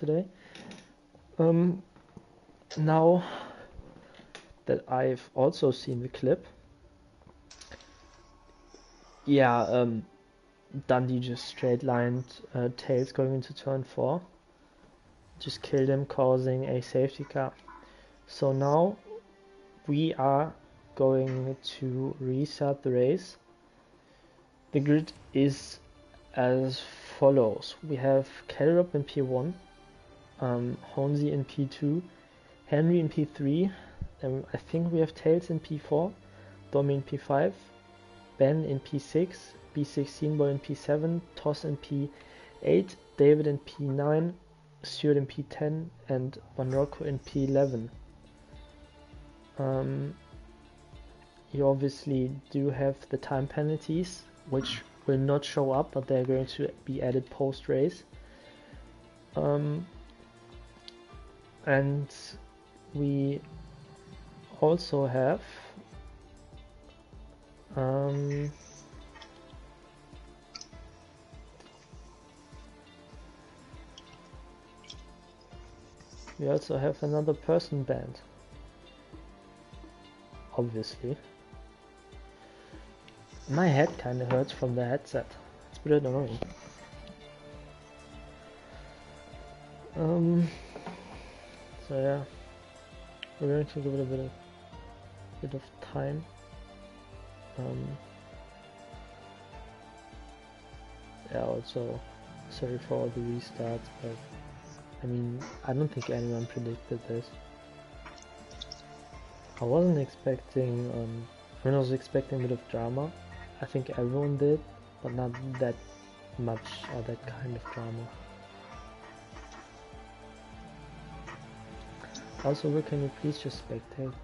today. Now that I've also seen the clip, yeah, Dundee just straight lined Tails going into turn 4. Just killed him, causing a safety car. So now we are going to restart the race. The grid is as follows. We have Kelrup in P1, Honzi in P2, Henry in P3, I think we have Tails in P4, Domi in P5, Ben in P6, B16 Boy in P7, Toss in P8, David in P9, Stuart in P10, and Van Rocco in P11. You obviously do have the time penalties, which will not show up, but they're going to be added post-race. And we also have another person banned, obviously. My head kinda hurts from the headset. It's a bit annoying. So yeah, we're going to give it a bit of time. Yeah, also sorry for all the restarts, but I mean, I don't think anyone predicted this. I wasn't expecting, I was expecting a bit of drama. I think everyone did, but not that much or that kind of drama. Also, Rick, can you please just spectate?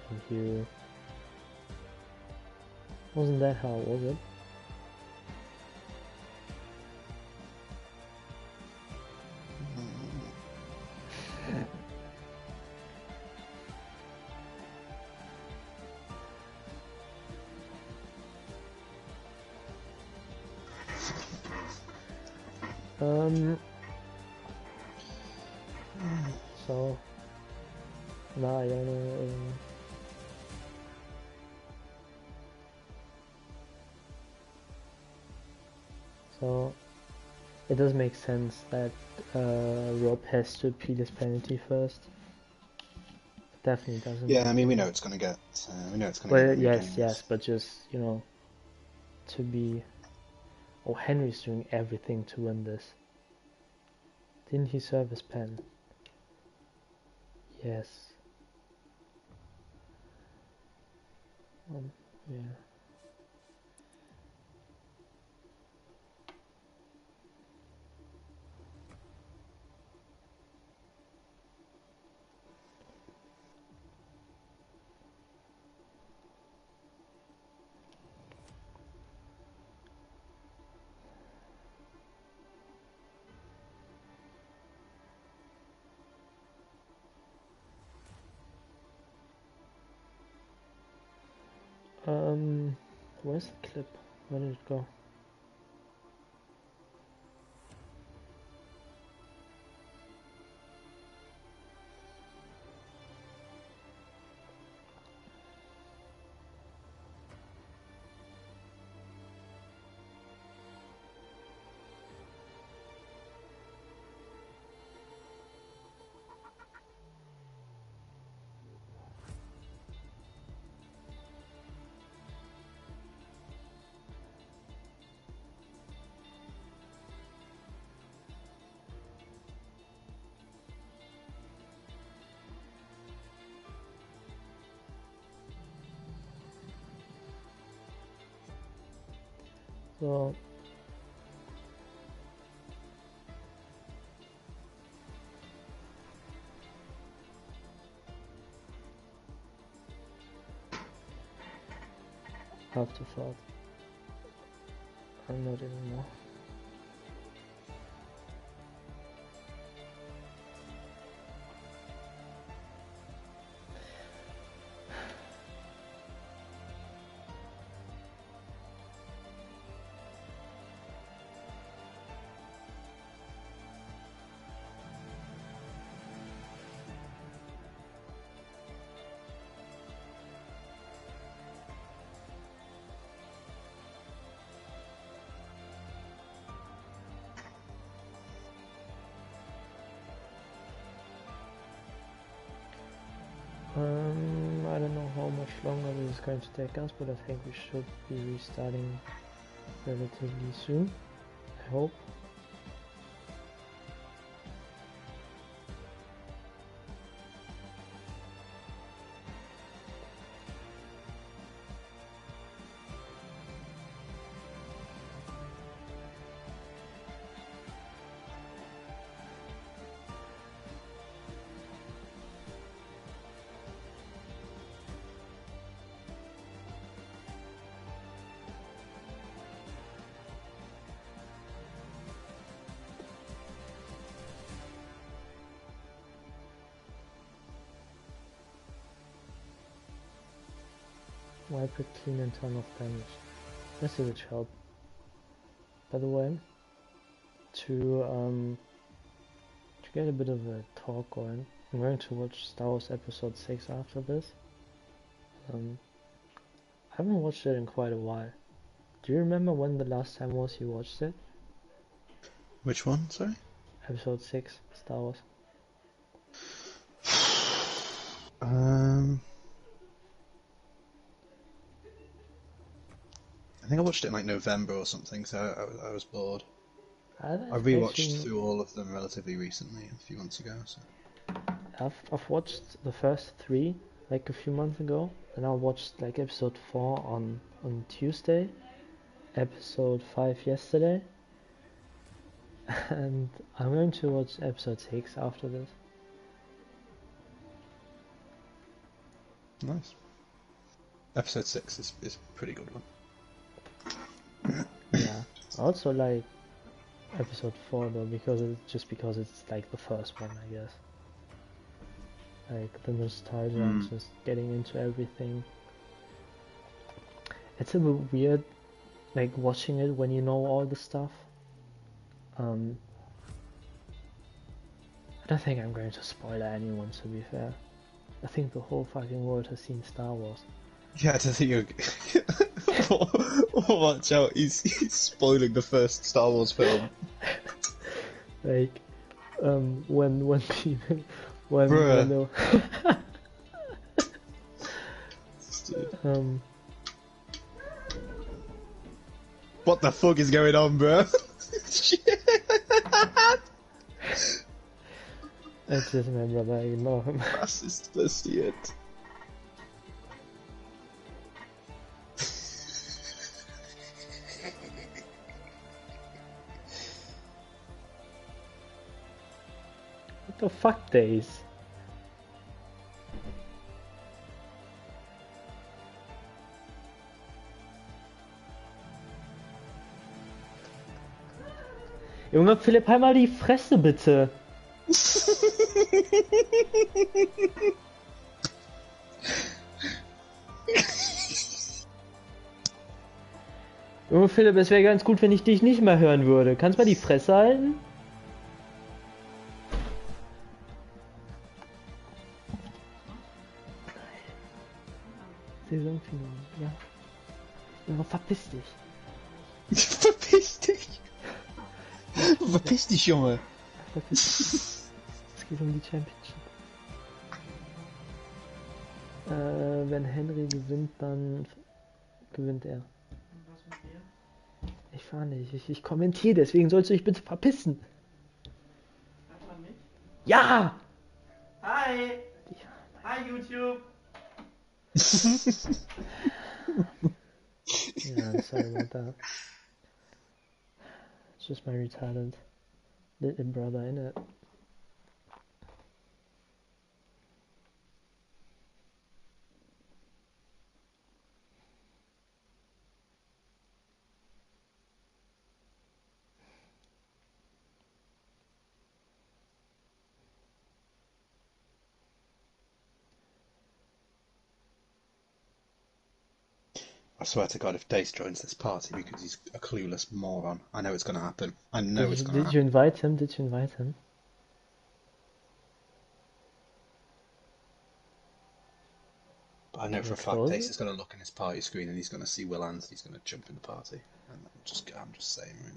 Thank you. Wasn't that how, was it? So, nah, I don't know. So, it does make sense that Rob has to appeal his penalty first. Definitely doesn't. Yeah, I mean, we know it's gonna get. Well, yes, but just, you know, to be. Oh, Henry's doing everything to win this. Didn't he serve his pen? Yes. Yeah. Where's the clip? Where did it go? So after thought. I'm not anymore. I don't know how much longer this is going to take us, but I think we should be restarting relatively soon. I hope. Wipe it clean and turn off damage. This is a help. By the way, to get a bit of a talk going, I'm going to watch Star Wars Episode 6 after this. I haven't watched it in quite a while. Do you remember when the last time was you watched it? Which one, sorry? Episode 6, Star Wars. I think I watched it in like November or something, so I was bored. I rewatched through all of them relatively recently, a few months ago. So. I've watched the first 3 like a few months ago, and I watched like episode 4 on Tuesday, episode 5 yesterday, and I'm going to watch episode 6 after this. Nice. Episode 6 is a pretty good one. Yeah, I also like episode 4 though, because it's like the first one, I guess. Like the nostalgia and just getting into everything. It's a bit weird, like watching it when you know all the stuff. I don't think I'm going to spoil anyone, to be fair. I think the whole fucking world has seen Star Wars. Yeah, I don't think you're... Watch out, he's spoiling the first Star Wars film. Like, when people... when What the fuck is going on, bro? That's just my brother, ignore him. Racist idiot. What the fuck, days? Junge, Philipp, halt mal die Fresse, bitte! Junge, Philipp, es wäre ganz gut, wenn ich dich nicht mehr hören würde. Kannst du mal die Fresse halten? Saisonfinale, ja. Junge, verpiss dich. Verpiss dich! Verpiss dich, Junge! Es geht um die Championship. Wenn Henry gewinnt, dann gewinnt er. Was mit dir? Ich fahr nicht, ich kommentiere, deswegen sollst du dich bitte verpissen. Hört man mich? Ja! Hi! Hi YouTube! Yeah, sorry about that. It's just my retarded little brother, innit? I swear to God, if Dace joins this party because he's a clueless moron, I know it's going to happen. I know it's going to happen. Did you invite him? Did you invite him? But I know for a fact Dace is going to look in his party screen and he's going to see Will Ans and he's going to jump in the party. And I'm just saying right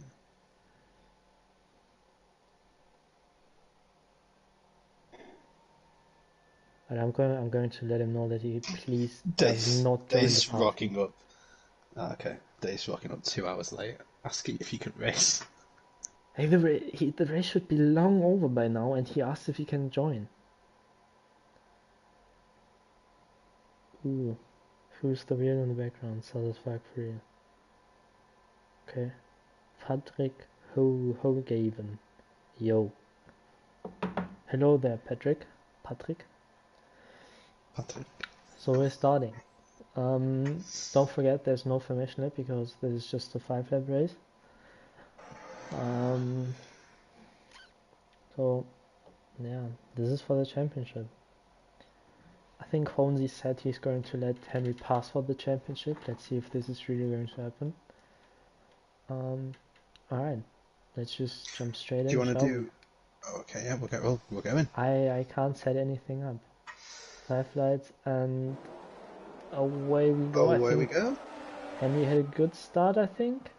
now. But I'm going to let him know that he please does Dace, not join the Dace party. rocking up. Oh, okay, Dace rocking up 2 hours late, asking if he can race. Hey, the race should be long over by now, and he asked if he can join. Ooh, who's the wheel in the background? Satisfactory. Okay, Patrick Hogaven. Yo. Hello there, Patrick. Patrick. So we're starting. Don't forget there's no formation lap because this is just a 5-lap race. So yeah, this is for the championship. I think Honzi said he's going to let Henry pass for the championship. Let's see if this is really going to happen. Alright, let's just jump straight in. Do you want to do? Okay, yeah, we're going. I can't set anything up. 5 lights and away we go. Away we go. Henry had a good start, I think.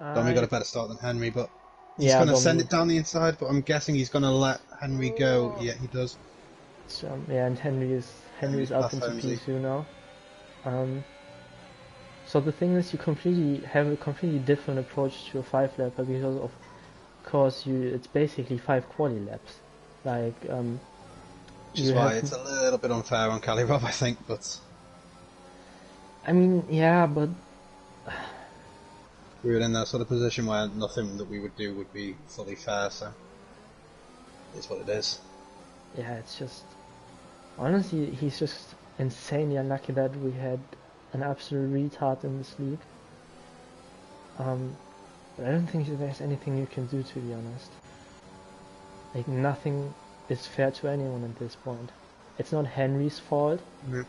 Domi got a better start than Henry, but he's yeah, going to send it down the inside. But I'm guessing he's going to let Henry go. Yeah, he does. Yeah, and Henry is up into P2 now. So the thing is, you have a completely different approach to a 5-lapper because of course it's basically 5 quali laps. Like which is why it's a little bit unfair on Cali Rob, I think, but I mean, yeah, but we were in that sort of position where nothing that we would do would be fully fair, so it's what it is. Yeah, it's just honestly, he's just insanely unlucky that we had an absolute retard in this league. But I don't think there's anything you can do, to be honest. Like, nothing is fair to anyone at this point. It's not Henry's fault. No.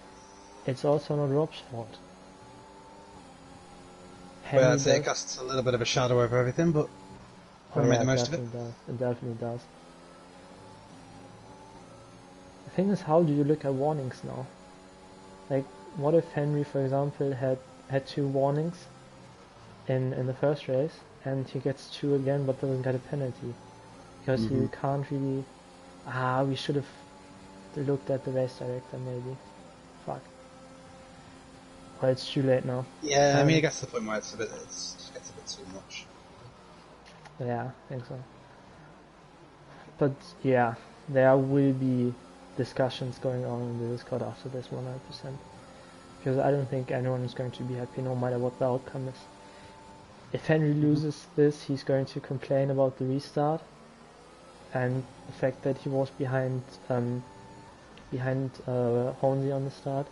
It's also not Rob's fault. Well, I'd say it casts a little bit of a shadow over everything, but we'll make the most of it. It definitely does. The thing is, how do you look at warnings now? Like, what if Henry, for example, had 2 warnings in the first race, and he gets 2 again but doesn't get a penalty? Because you can't really... we should have looked at the race director, maybe. Fuck. Well, it's too late now. Yeah, I mean, it gets to the point where it just gets a bit too much. Yeah, I think so. But yeah, there will be discussions going on in the Discord after this 100%. Because I don't think anyone is going to be happy no matter what the outcome is. If Henry loses this, he's going to complain about the restart and the fact that he was behind Hornsey on the start.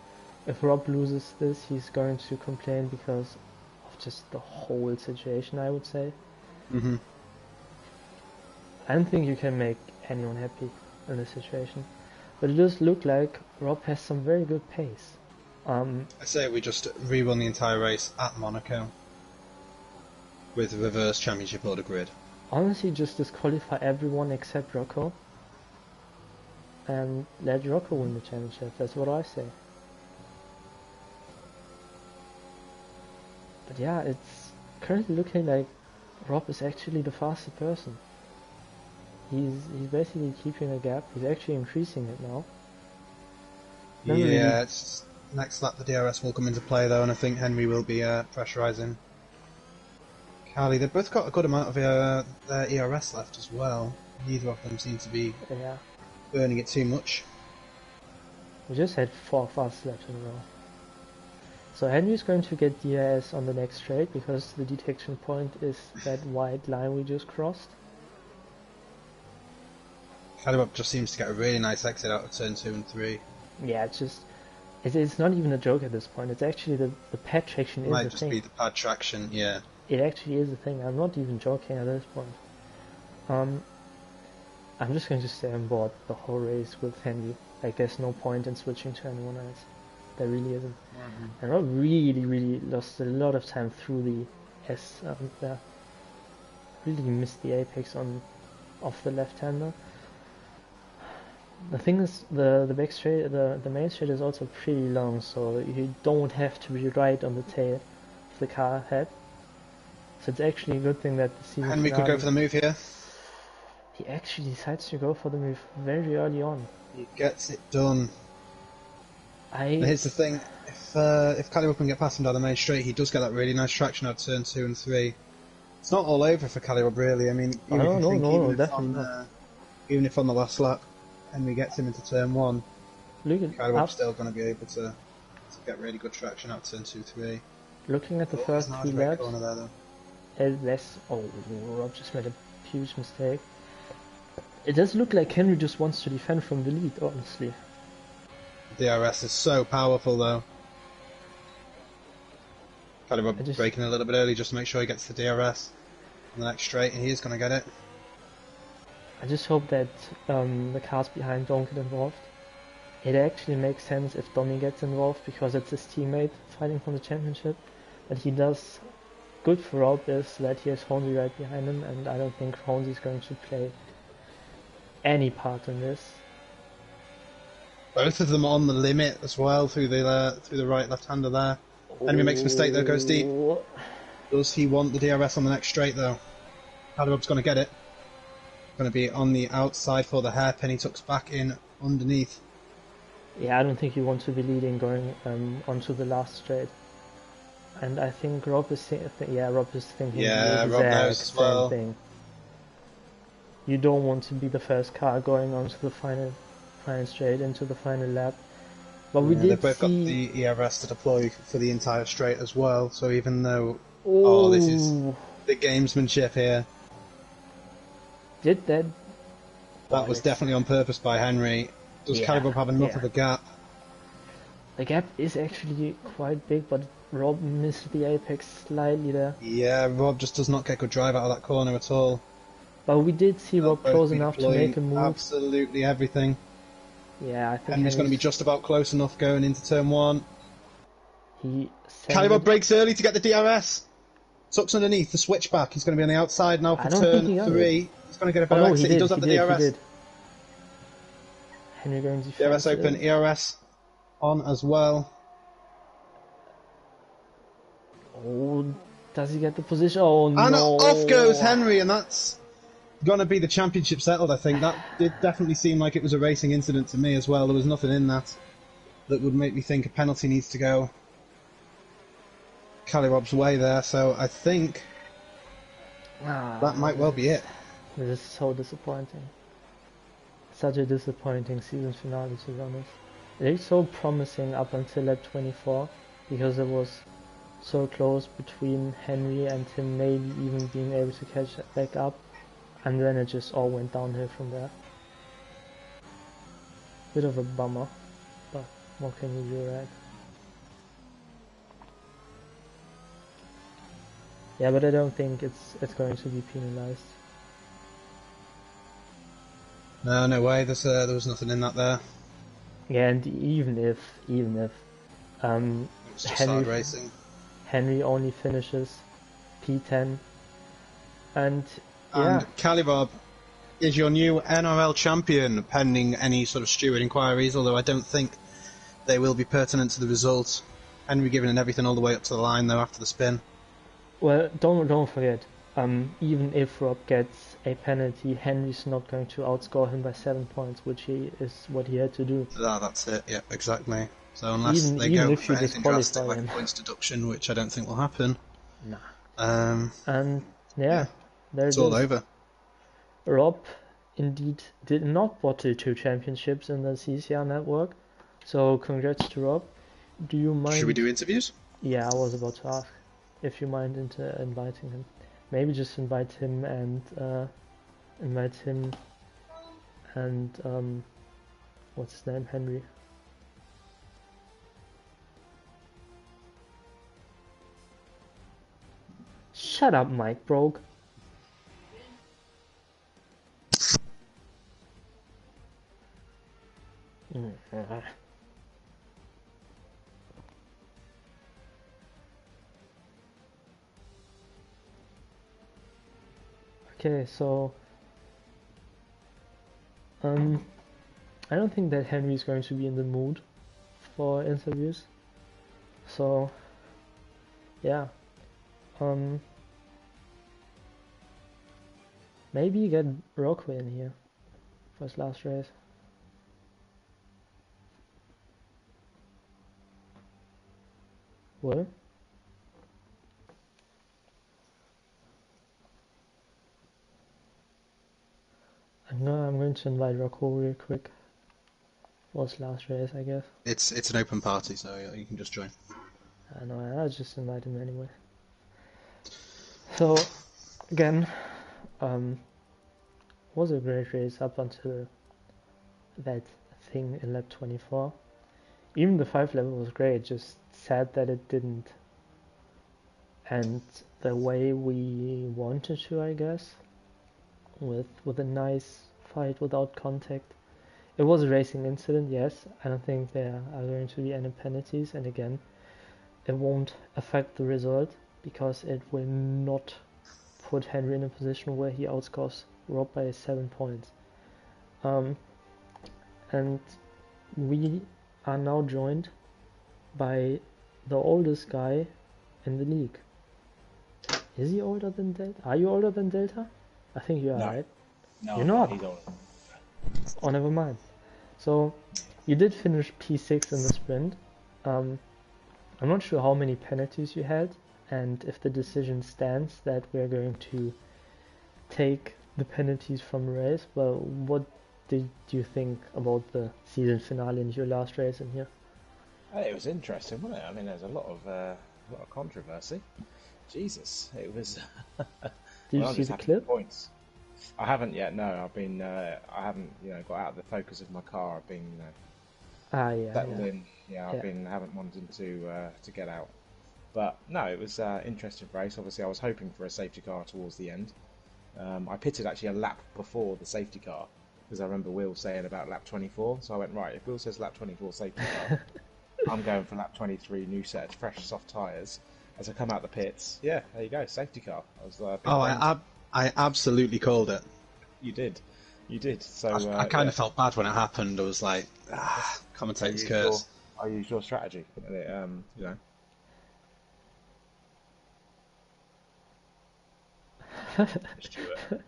If Rob loses this, he's going to complain because of just the whole situation, I would say. I don't think you can make anyone happy in this situation. But it does look like Rob has some very good pace. I say we just rerun the entire race at Monaco with reverse championship order grid. Honestly, just disqualify everyone except Rocco and let Rocco win the championship. That's what I say. But yeah, it's currently looking like Rob is actually the fastest person. He's basically keeping a gap. He's actually increasing it now. Yeah, it's next lap the DRS will come into play though, and I think Henry will be pressurising Cali. They've both got a good amount of their ERS left as well. Neither of them seem to be burning it too much. We just had 4 fast laps in a row. So Henry's going to get DRS on the next straight because the detection point is that white line we just crossed. Cali just seems to get a really nice exit out of turn 2 and 3. Yeah, it's not even a joke at this point. It's actually the pad traction is the thing. Might just be the pad traction, yeah. It actually is a thing. I'm not even joking at this point. I'm just going to stay on board the whole race with Henry. Like, there's no point in switching to anyone else. There really isn't. And Rob really lost a lot of time through the S there. Really missed the apex off the left-hander. The thing is, the back straight, the main straight is also pretty long, so you don't have to be right on the tail of the car head. So it's actually a good thing that the season Henry could go for the move here. He actually decides to go for the move very early on. He gets it done. But I here's the thing: if Calibur can get past him down the main straight, he does get that really nice traction out turn 2 and 3. It's not all over for Calibur, really. I mean, oh, no, definitely not. Even if on the last lap, Henry gets him into turn 1, Look at Calibur's still going to be able to get really good traction out turn 2, 3. looking at the first There's 3 no laps. corner there, though. Rob just made a huge mistake. It does look like Henry just wants to defend from the lead, honestly. DRS is so powerful, though. Calibur braking a little bit early just to make sure he gets the DRS on the next straight, and he is going to get it. I just hope that the cars behind don't get involved. It actually makes sense if Dommy gets involved because it's his teammate fighting for the championship. But he does good for Rob is that he has Hornsey right behind him, and I don't think Hornsey is going to play any part in this. Both of them on the limit as well through the right left-hander there. Henry makes a mistake though, goes deep. Does he want the DRS on the next straight though? Calibur's going to get it. Going to be on the outside for the hairpin. He tucks back in underneath. Yeah, I don't think you want to be leading going onto the last straight. And I think Rob is Rob is thinking the Rob knows as well. same thing. You don't want to be the first car going onto the final straight into the final lap. But we did they've both got the ERS to deploy for the entire straight as well. So even though this is the gamesmanship here. Did that? That was definitely on purpose by Henry. Does Calibur have enough of a gap? The gap is actually quite big, but Rob missed the apex slightly there. Yeah, Rob just does not get good drive out of that corner at all. But we did see Rob close enough to make a move. Absolutely everything. Yeah, I think Henry's going to be just about close enough going into turn 1. Calibur brakes early to get the DRS. Tucks underneath the switchback. He's going to be on the outside now for turn 3. He's going to get a better exit. He does have the DRS. Henry going to DRS open, ERS on as well. Oh, does he get the position? Oh no! And off goes Henry, and that's going to be the championship settled, I think. That did definitely seem like it was a racing incident to me as well. There was nothing in that would make me think a penalty needs to go Calibub's way there, so I think that might well be it. This is so disappointing. Such a disappointing season finale, to be honest. It looked so promising up until lap 24, because it was so close between Henry and him maybe even being able to catch back up, and then it just all went downhill from there. Bit of a bummer, but what can you do, right? Yeah, but I don't think it's going to be penalized. No way. There was nothing in that there. Yeah, and even if it was just hard racing. Henry only finishes P10, and Calibub is your new NRL champion, pending any sort of steward inquiries. Although I don't think they will be pertinent to the result. Henry giving it everything all the way up to the line though after the spin. Well, don't forget. Even if Rob gets a penalty, Henry's not going to outscore him by 7 points, which is what he had to do. That's it. Yeah, exactly. So unless they go for anything drastic like a points deduction, which I don't think will happen. Nah. And there it's all over. Rob indeed did not bottle 2 championships in the CCR network, so congrats to Rob. Do you mind? Should we do interviews? Yeah, I was about to ask if you mind inviting him. Maybe just invite him and what's his name, Henry. Shut up, Mike Brogue. Okay, so I don't think that Henry is going to be in the mood for interviews. So Maybe get Rockway in here for his last race. Well, I'm going to invite Rocco real quick for his last race, I guess. It's an open party, so you can just join. I know, I'll just invite him anyway. So, again, was a great race up until that thing in lap 24. Even the 5 level was great, just sad that it didn't end the way we wanted to, I guess, with a nice fight without contact. It was a racing incident, yes. I don't think there are going to be any penalties, and again, it won't affect the result because it will not put Henry in a position where he outscores Rob by 7 points. And we are now joined by the oldest guy in the league. Is he older than Delta? Are you older than Delta? I think you are, No. right? No, You're not? he's older. Oh, never mind. So, you did finish P6 in the sprint. I'm not sure how many penalties you had, and if the decision stands that we're going to take the penalties from the race. Well, what did you think about the season finale and your last race in here? It was interesting, wasn't it? I mean, there's a lot of controversy. Jesus, it was. Did you see the clip? Points. I haven't yet. No, I've been. I haven't, got out of the focus of my car. I've been settled in. Yeah, haven't wanted to get out. But no, it was an interesting race. Obviously, I was hoping for a safety car towards the end. I pitted actually a lap before the safety car because I remember Will saying about lap 24. So I went, right, if Will says lap 24 safety car, I'm going for lap 23, new set of fresh soft tyres. As I come out the pits, yeah, there you go, safety car. I absolutely called it. You did. So I kind of felt bad when it happened. I was like, commentator's curse. I used your strategy. Stuart.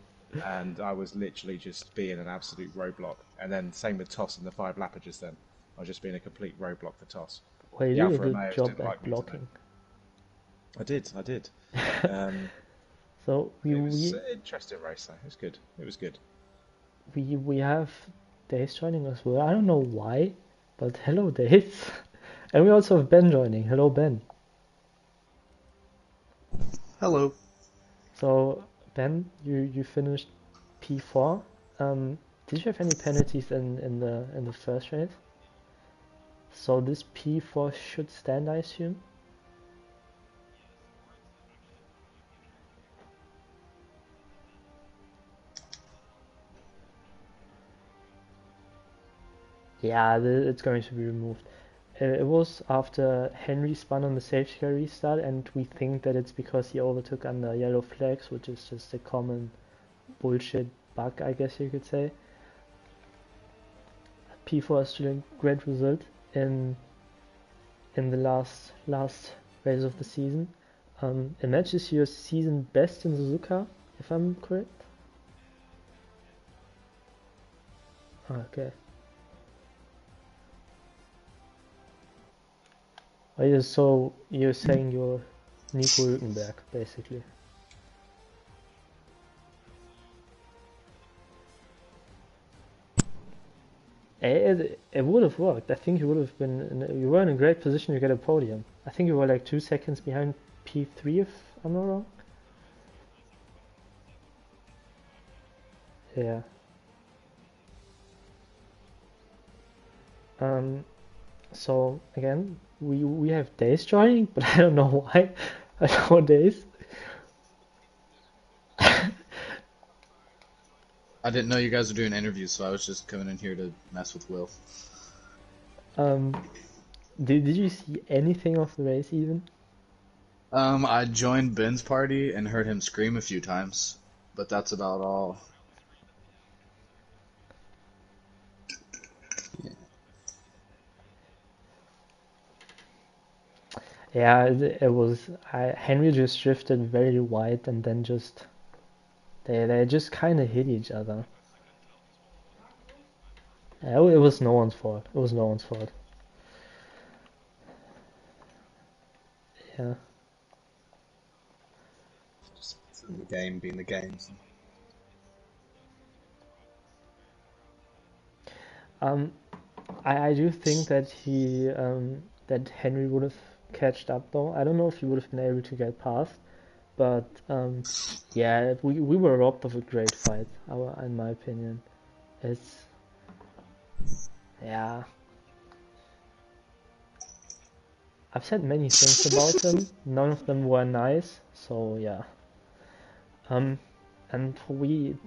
And I was literally just being an absolute roadblock. And then same with Toss in the 5 lapper just then. I was just being a complete roadblock for Toss. Well, you did a good job at blocking. I did. So it was an interesting race though. It was good. We have Dace joining as well. I don't know why, but hello Dace. And we also have Ben joining. Hello Ben. Hello. So Ben, you finished P4. Did you have any penalties in the first race? So this P4 should stand, I assume. Yeah, it's going to be removed. It was after Henry spun on the safety car restart, and we think that it's because he overtook under yellow flags, which is just a common bullshit bug, I guess you could say. P4 is still a great result in the last race of the season. It matches your season best in Suzuka, if I'm correct. Okay. So you're saying you're Nico Hülkenberg, basically. It would have worked. I think you would have been. You were in a great position to get a podium. I think you were like 2 seconds behind P3, if I'm not wrong. Yeah. So again, we have Days joining, but I don't know why. I don't know Days. I didn't know you guys were doing interviews, so I was just coming in here to mess with Will. Did you see anything of the race even? I joined Ben's party and heard him scream a few times, but that's about all. Yeah, it was. Henry just drifted very wide and then just They just kind of hit each other. It was no one's fault. It was no one's fault. Yeah. Just the game being the game. So. I do think that that Henry would have catched up though. I don't know if he would have been able to get past, but yeah, we were robbed of a great fight. In my opinion, yeah. I've said many things about them. None of them were nice. So yeah. And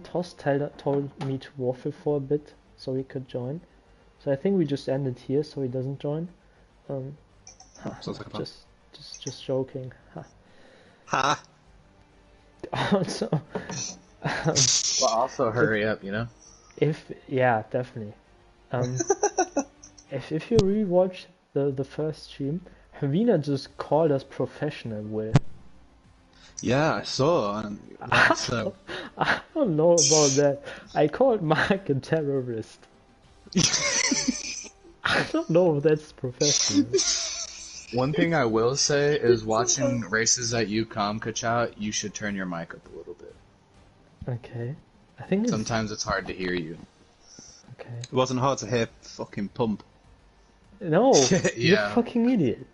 Toss told me to waffle for a bit so he could join. So I think we just end it here so he doesn't join. Sounds like a plan. Just joking. Ha! Also, well, also hurry up, you know. Yeah, definitely. If you rewatch the first stream, Havina just called us professional, Will. Yeah, I saw. I don't know about that. I called Mark a terrorist. I don't know if that's professional. One thing I will say is watching races at UCOM, Kachao, you should turn your mic up a little bit. Okay. I think sometimes it's hard to hear you. Okay. It wasn't hard to hear fucking Pump. No, Yeah. you fucking idiot.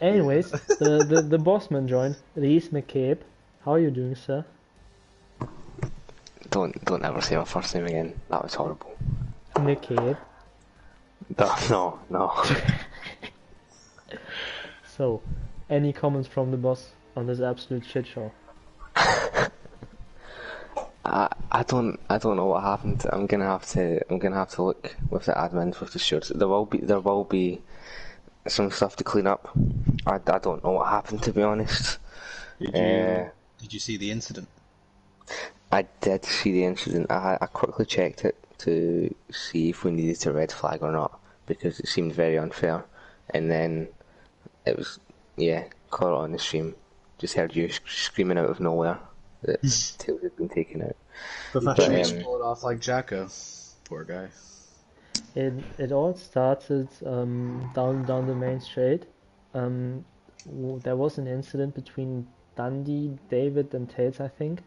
Anyways, the bossman joined, Reese McCabe. How are you doing, sir? Don't ever say my first name again. That was horrible. McCabe. No. So, any comments from the boss on this absolute shit show? I don't know what happened. I'm gonna have to look with the admins with the shirts. There will be some stuff to clean up. I don't know what happened, to be honest. Did you see the incident? I did see the incident. I quickly checked it to see if we needed a red flag or not, because it seemed very unfair. And then it was, caught it on the stream. Just heard you screaming out of nowhere that Tails had been taken out. Professionals pull it off like Jacko. Poor guy. It all started down the main straight. There was an incident between Dundee, David, and Tails, I think.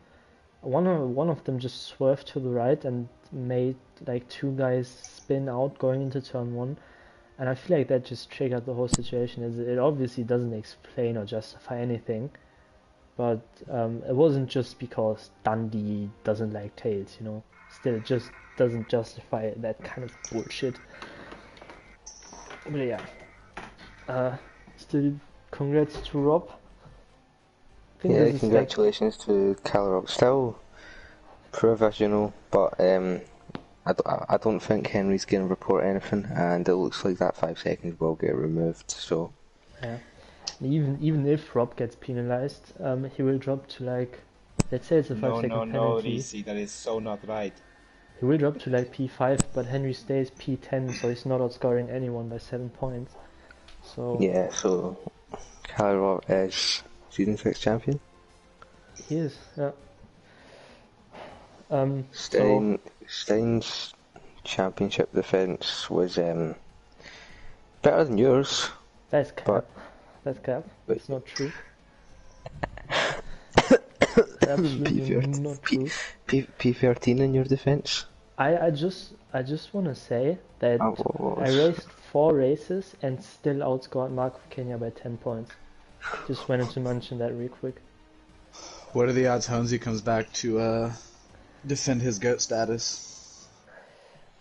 One of them just swerved to the right and made like two guys spin out going into turn one, and I feel like that just triggered the whole situation. It obviously doesn't explain or justify anything, but it wasn't just because Dundee doesn't like Tails, you know. Still, it just doesn't justify that kind of bullshit. But yeah, still congrats to Rob. Congratulations to Calrock. Still provisional, but I don't think Henry's going to report anything, and it looks like that 5 seconds will get removed. So yeah, even if Rob gets penalized, he will drop to like, let's say it's a 5-second penalty. No, DC, that is so not right. He will drop to like P5, but Henry stays P10, so he's not outscoring anyone by 7 points. So yeah, so Calrock is Season 6 champion. He is, yeah. Stein's championship defense was better than yours. That's cap. That's cap. It's not true. Absolutely not true. P13 in your defense. I just want to say that I raced 4 races and still outscored Mark of Kenya by 10 points. Just wanted to mention that real quick. What are the odds Honesy comes back to defend his GOAT status?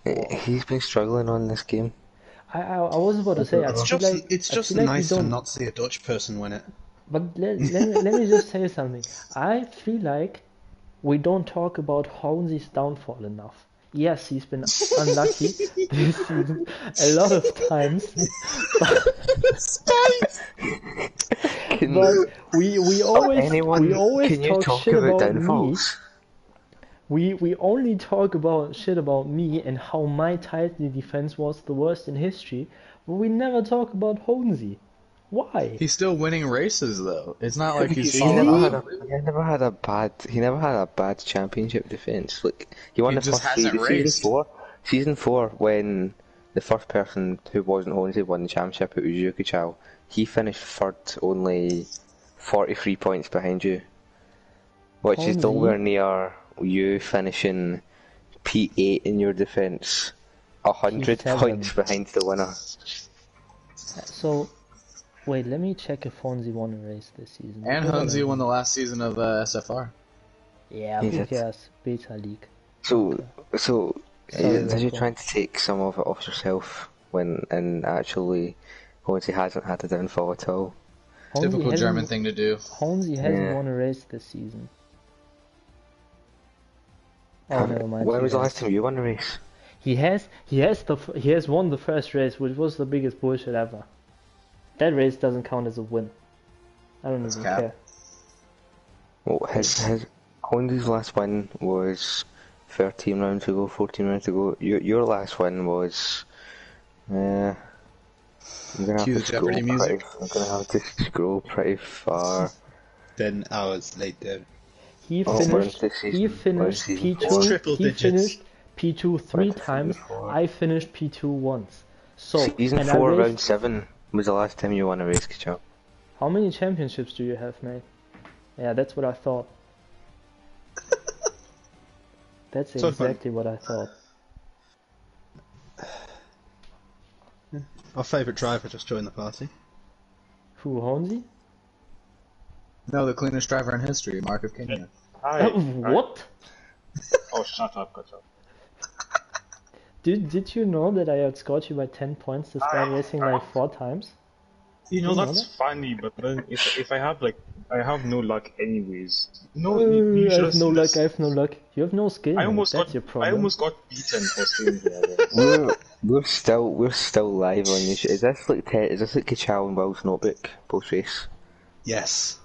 He's been struggling on this game. I was about to say, it's just nice to not see a Dutch person win it. But let me just say something. I feel like we don't talk about Honesy's downfall enough. Yes, he's been unlucky this season a lot of times. But we always talk shit about me. We only talk about shit about me and how my title defense was the worst in history, but we never talk about Honesy. Why? He's still winning races though. It's not like he's He falling never off. had he never had a bad championship defense. Like he won He the just first three. hasn't The raced. Season four, when the first person who wasn't Honzi won the championship, it was Yuki Chow. He finished third, only 43 points behind you, which is Honzi? nowhere near you finishing P8 in your defense. 100 P7. points behind the winner. So, wait, let me check if Honzi won a race this season. And Hunzi won the last season of SFR. Yeah, He who did. cares? Beta League. So Sorry, is you Rocco. trying to take some of it off yourself when, and actually, Honzi hasn't had a downfall at all. Honzi Typical hasn't- German thing to do. Honzi hasn't Yeah. won a race this season. Oh, never mind. When he was the has. last time you won a race? He has won the first race, which was the biggest bullshit ever. That race doesn't count as a win. I don't even cap. care. Well, his Honzi's last win was 13 rounds ago, 14 rounds ago. Your last win was. I'm gonna Cue have the to scroll Jeopardy music. I'm gonna have to scroll pretty far. 10 hours later. He Oh, finished. when's this He season? finished When's season P2. four? Triple He digits. finished P2 three When's season times. four? I finished P2 once. So Season and 4, I round raced, 7 was the last time you won a race, Kachao. How many championships do you have, mate? Yeah, that's what I thought. That's So fun. exactly what I thought. Our favourite driver just joined the party. Who, Honzi? No, the cleanest driver in history, Mark of Kenya. Hi. What? Oh, shut up, Kacha. Did you know that I outscored you by 10 points to start racing like 4 times? You know, You know that's that? funny, but then if I have I have no luck anyways. No, I you should have have no seen luck, this. I have no luck. You have no skill, I mate. almost That's got your problem. I almost got beaten for staying here. We're still live on this. Is this like Kachao and Will's notebook post race? Yes.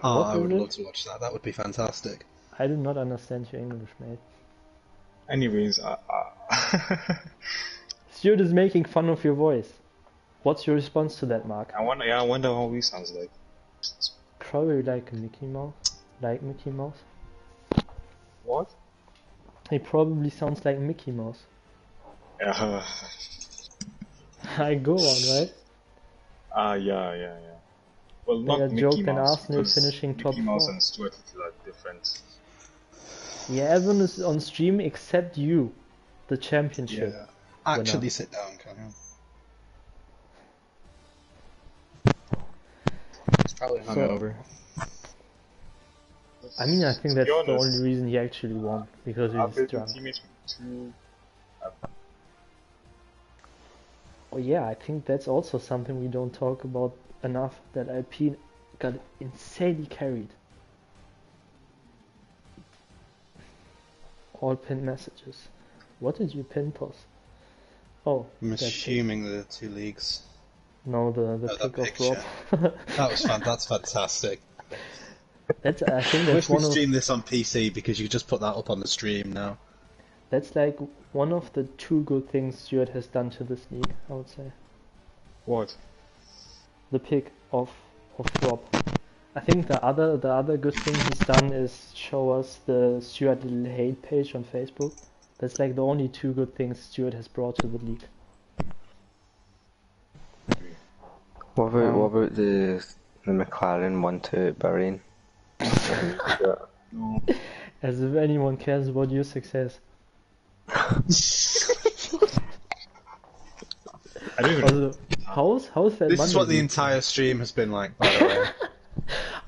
What Oh, I is would it? love to watch that. That would be fantastic. I do not understand your English, mate. Anyways, Stuart is making fun of your voice. What's your response to that, Mark? I wonder how he sounds like. Probably like a Mickey Mouse. Like Mickey Mouse. What? He probably sounds like Mickey Mouse. Yeah. I go on, right? Yeah. Well, not Bigger Mickey joke than Mouse, Arsenal because finishing Mickey top Mouse 4. and Stuart are different. Yeah, everyone is on stream except you. The championship. Yeah. Actually, sit down, can you? He's probably hungover. I mean, I think To that's be the honest, only reason he actually won. Because I've he's been drunk. teammates with two. Oh yeah, I think that's also something we don't talk about enough, that Alpine got insanely carried. All pinned messages. What did you pin post? Oh, I'm that pic. assuming the two leagues. No, the Oh, that pic of picture. Rob. That was fun. That's fantastic. I think I that's wish we one of streamed this on PC because you could just put that up on the stream now. that's like one of the two good things Stuart has done to this league, I would say. What? The pick of Rob. I think the other good thing he's done is show us the Stuart Little Hate page on Facebook. That's like the only two good things Stuart has brought to the league. What about the McLaren 1-2 at Bahrain? No. As if anyone cares about your success. I don't even. Also, how's that This Monday is what the week? entire stream has been like, by the way.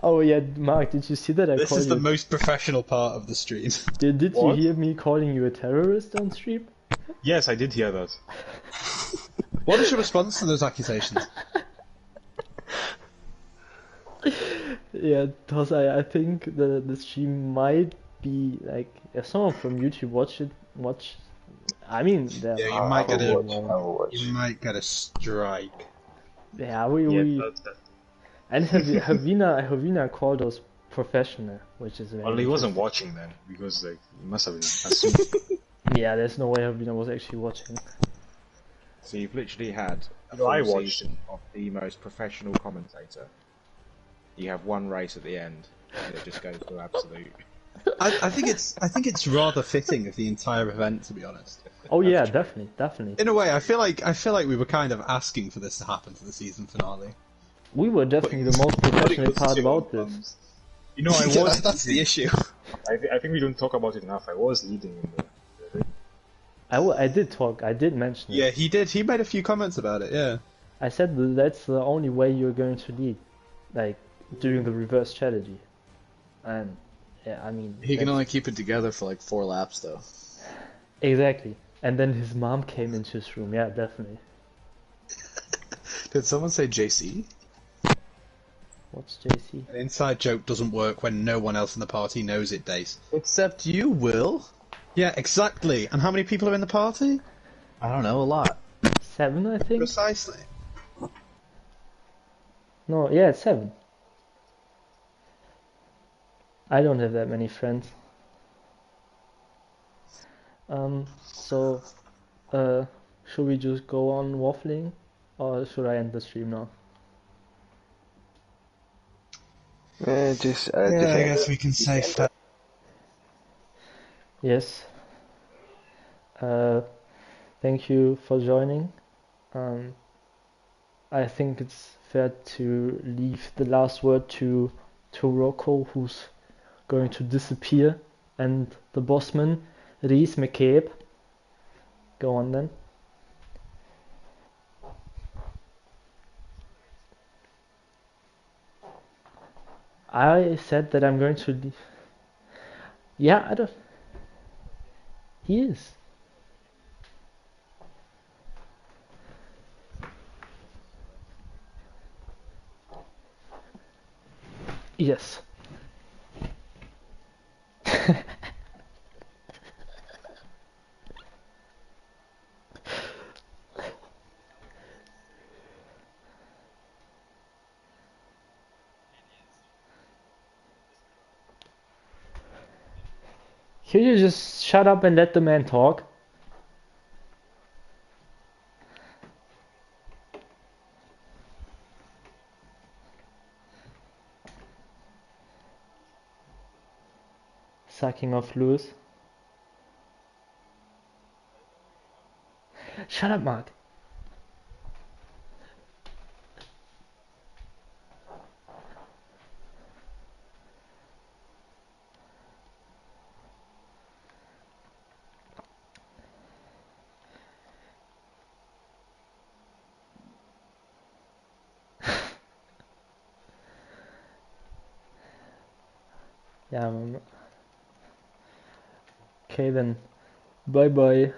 Oh yeah, Mark, did you see that I This called is the you? most professional part of the stream. Did you What? hear me calling you a terrorist on stream? Yes, I did hear that. What is your response to those accusations? Yeah, because I think the stream might be like, if someone from YouTube watch. I mean, Yeah, you might get a watch. you might get a strike. Yeah, Yeah, we that. and Havina called us professional, which is very Well, he wasn't interesting. watching then because he must have assumed. Yeah, there's no way Havina was actually watching. So you've literally had a full season of the most professional commentator. You have one race at the end, and it just goes to absolute. I think it's rather fitting of the entire event, to be honest. Oh yeah, definitely. In a way, I feel like we were kind of asking for this to happen for the season finale. We were definitely the most professional part about this. You know, I was. That's the issue. I think we don't talk about it enough. I was leading in the. I did talk. I did mention it. Yeah, he did. He made a few comments about it. Yeah. I said that's the only way you're going to lead, like doing the reverse strategy, and yeah, I mean. He can only keep it together for like 4 laps, though. Exactly. And then his mom came into his room. Yeah, definitely. Did someone say JC? What's JC? An inside joke doesn't work when no one else in the party knows it, Dace. Except you, Will. Yeah, exactly. And how many people are in the party? I don't know, a lot. 7, I think. Precisely. No, yeah, it's 7. I don't have that many friends. So, should we just go on waffling, or should I end the stream now? I guess we can say fair. Yes. Thank you for joining. I think it's fair to leave the last word to Rocco, who's going to disappear, and the bossman, Reese McCabe. Go on then. I said that I'm going to leave. Yeah, I don't. He is. Yes. Can you just shut up and let the man talk? Sucking off Lewis. Shut up, Mark. Yeah. Okay then. Bye bye.